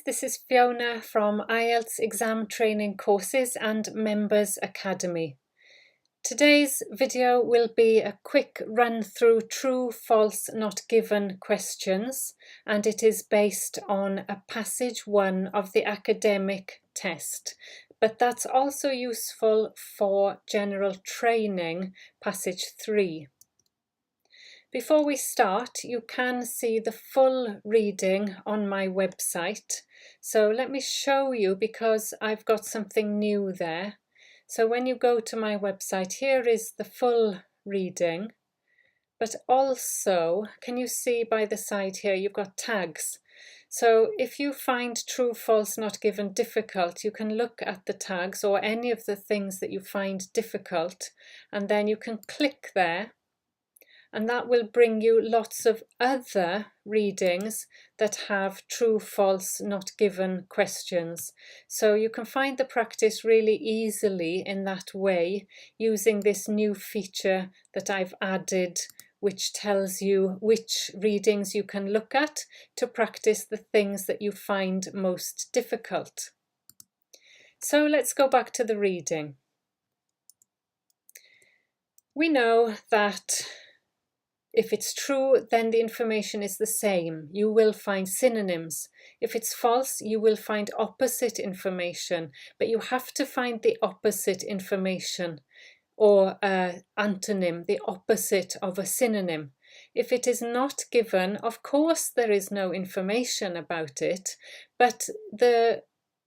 this is Fiona from IELTS Exam Training Courses and Members Academy. Today's video will be a quick run through true, false, not given questions, and it is based on a passage 1 of the academic test, but that's also useful for general training, passage 3. Before we start, you can see the full reading on my website. So let me show you, because I've got something new there. So when you go to my website, here is the full reading. But also, can you see by the side here, you've got tags. So if you find true, false, not given difficult, you can look at the tags or any of the things that you find difficult, and then you can click there. And that will bring you lots of other readings that have true, false, not given questions. So you can find the practice really easily in that way, using this new feature that I've added, which tells you which readings you can look at to practice the things that you find most difficult. So let's go back to the reading. We know that if it's true, then the information is the same. You will find synonyms. If it's false, you will find opposite information, but you have to find the opposite information, or antonym, the opposite of a synonym. If it is not given, of course there is no information about it, but the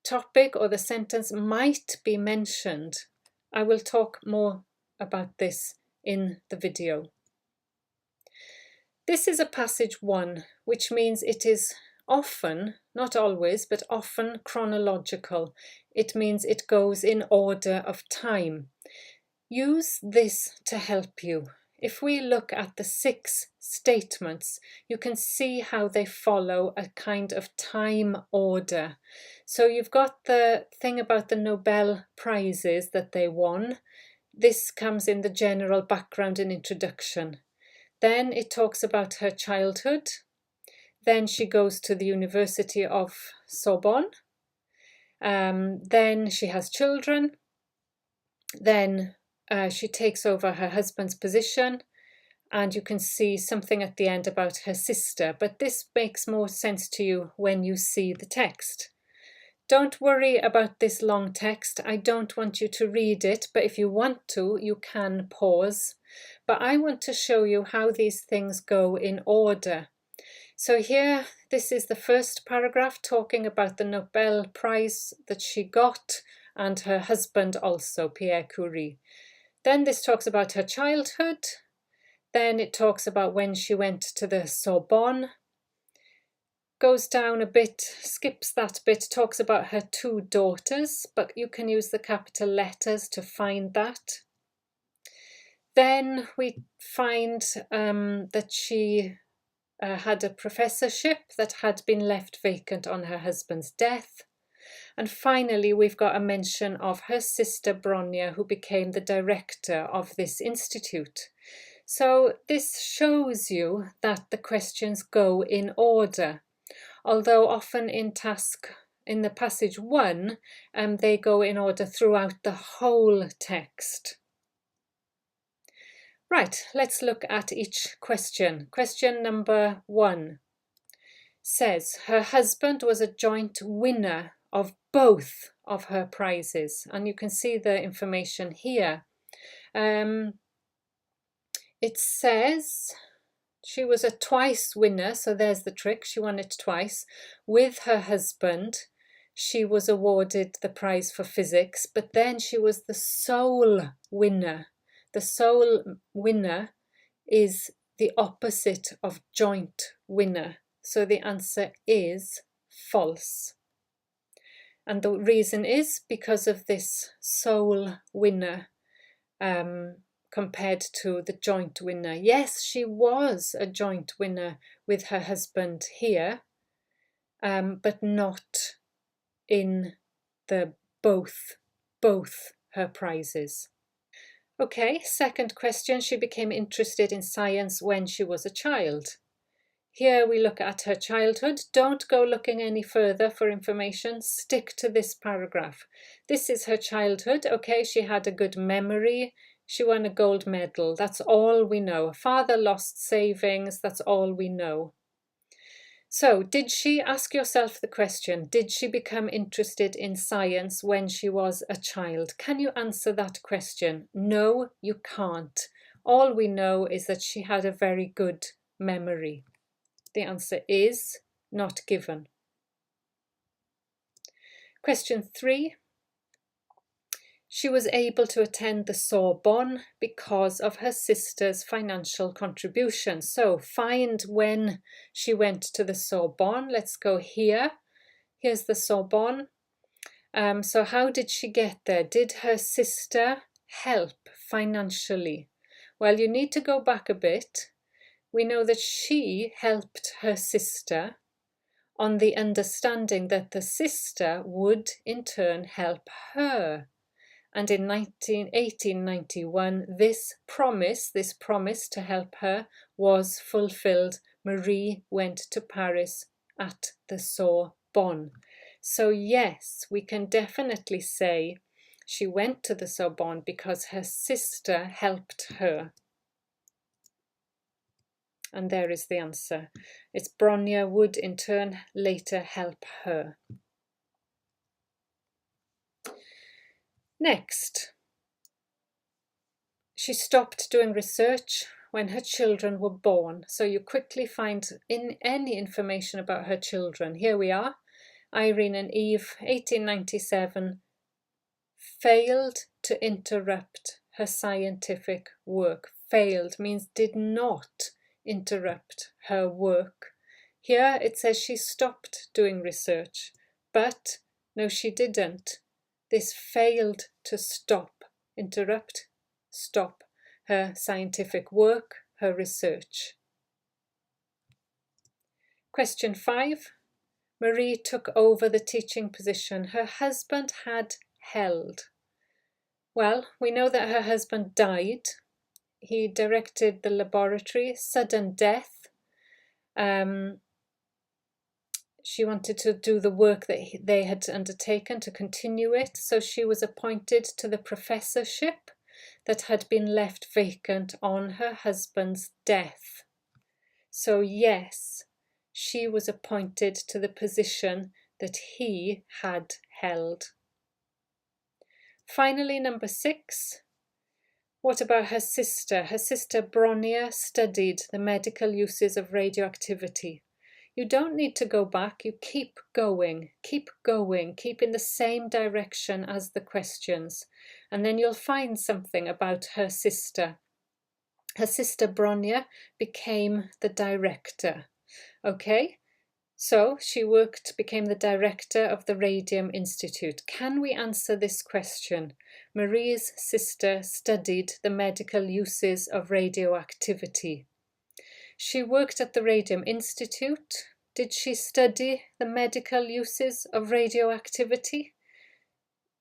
topic or the sentence might be mentioned. I will talk more about this in the video. This is a passage 1, which means it is often, not always, but often chronological. It means it goes in order of time. Use this to help you. If we look at the 6 statements, you can see how they follow a kind of time order. So you've got the thing about the Nobel Prizes that they won. This comes in the general background and introduction. Then it talks about her childhood. Then she goes to the University of Sorbonne. Then she has children. Then she takes over her husband's position. And you can see something at the end about her sister. But this makes more sense to you when you see the text. Don't worry about this long text. I don't want you to read it, but if you want to, you can pause. But I want to show you how these things go in order. So here, this is the first paragraph talking about the Nobel Prize that she got, and her husband also, Pierre Curie. Then this talks about her childhood. Then it talks about when she went to the Sorbonne. Goes down a bit, skips that bit, talks about her 2 daughters, but you can use the capital letters to find that. Then we find that she had a professorship that had been left vacant on her husband's death. And finally, we've got a mention of her sister Bronya, who became the director of this institute. So this shows you that the questions go in order. Although often in the passage 1, they go in order throughout the whole text. Right, let's look at each question. Question number 1 says, her husband was a joint winner of both of her prizes. And you can see the information here. It says she was a twice winner, so there's the trick, she won it twice. With her husband, she was awarded the prize for physics, but then she was the sole winner. The sole winner is the opposite of joint winner, so the answer is false. And the reason is because of this sole winner compared to the joint winner. Yes, she was a joint winner with her husband here, but not in the both her prizes. Okay, second question, she became interested in science when she was a child. Here we look at her childhood. Don't go looking any further for information. Stick to this paragraph. This is her childhood. Okay, she had a good memory. She won a gold medal. That's all we know. Her father lost savings. That's all we know. So, ask yourself the question, did she become interested in science when she was a child? Can you answer that question? No, you can't. All we know is that she had a very good memory. The answer is not given. Question 3. She was able to attend the Sorbonne because of her sister's financial contribution. So find when she went to the Sorbonne. Let's go here. Here's the Sorbonne. So how did she get there? Did her sister help financially? Well, you need to go back a bit. We know that she helped her sister on the understanding that the sister would in turn help her. And in 1891, this promise to help her was fulfilled. Marie went to Paris at the Sorbonne. So yes, we can definitely say she went to the Sorbonne because her sister helped her. And there is the answer. It's Bronya would in turn later help her. Next, she stopped doing research when her children were born. So you quickly find in any information about her children. Here we are. Irene and Eve, 1897, failed to interrupt her scientific work. Failed means did not interrupt her work. Here it says she stopped doing research, but no, she didn't. This failed to stop her scientific work, her research. Question 5. Marie took over the teaching position her husband had held. Well, we know that her husband died. He directed the laboratory, sudden death. She wanted to do the work that they had undertaken, to continue it, so she was appointed to the professorship that had been left vacant on her husband's death. So yes, she was appointed to the position that he had held. Finally, number 6. What about her sister? Her sister Bronya studied the medical uses of radioactivity. You don't need to go back, you keep going, keep in the same direction as the questions, and then you'll find something about her sister. Her sister Bronya became the director. Okay, so she became the director of the Radium Institute. Can we answer this question? Marie's sister studied the medical uses of radioactivity. She worked at the Radium Institute. Did she study the medical uses of radioactivity?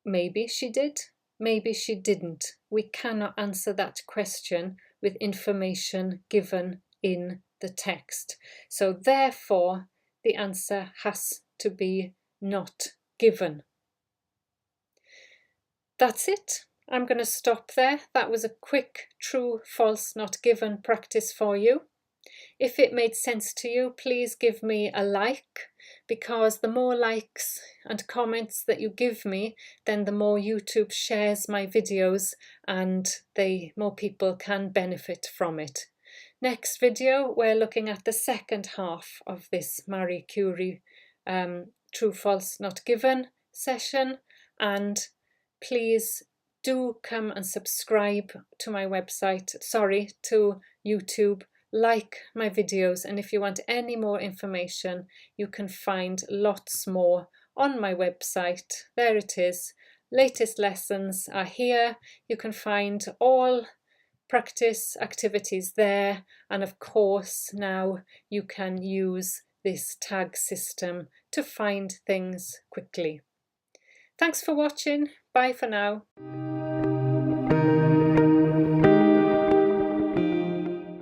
Maybe she did, maybe she didn't. We cannot answer that question with information given in the text. So therefore, the answer has to be not given. That's it. I'm going to stop there. That was a quick true, false, not given practice for you. If it made sense to you, please give me a like, because the more likes and comments that you give me, then the more YouTube shares my videos and more people can benefit from it. Next video, we're looking at the second half of this Marie Curie true, false, not given session, and please do come and subscribe to my website, to YouTube. Like my videos, and if you want any more information, you can find lots more on my website. There it is. Latest lessons are here. You can find all practice activities there, and of course now you can use this tag system to find things quickly. Thanks for watching. Bye for now.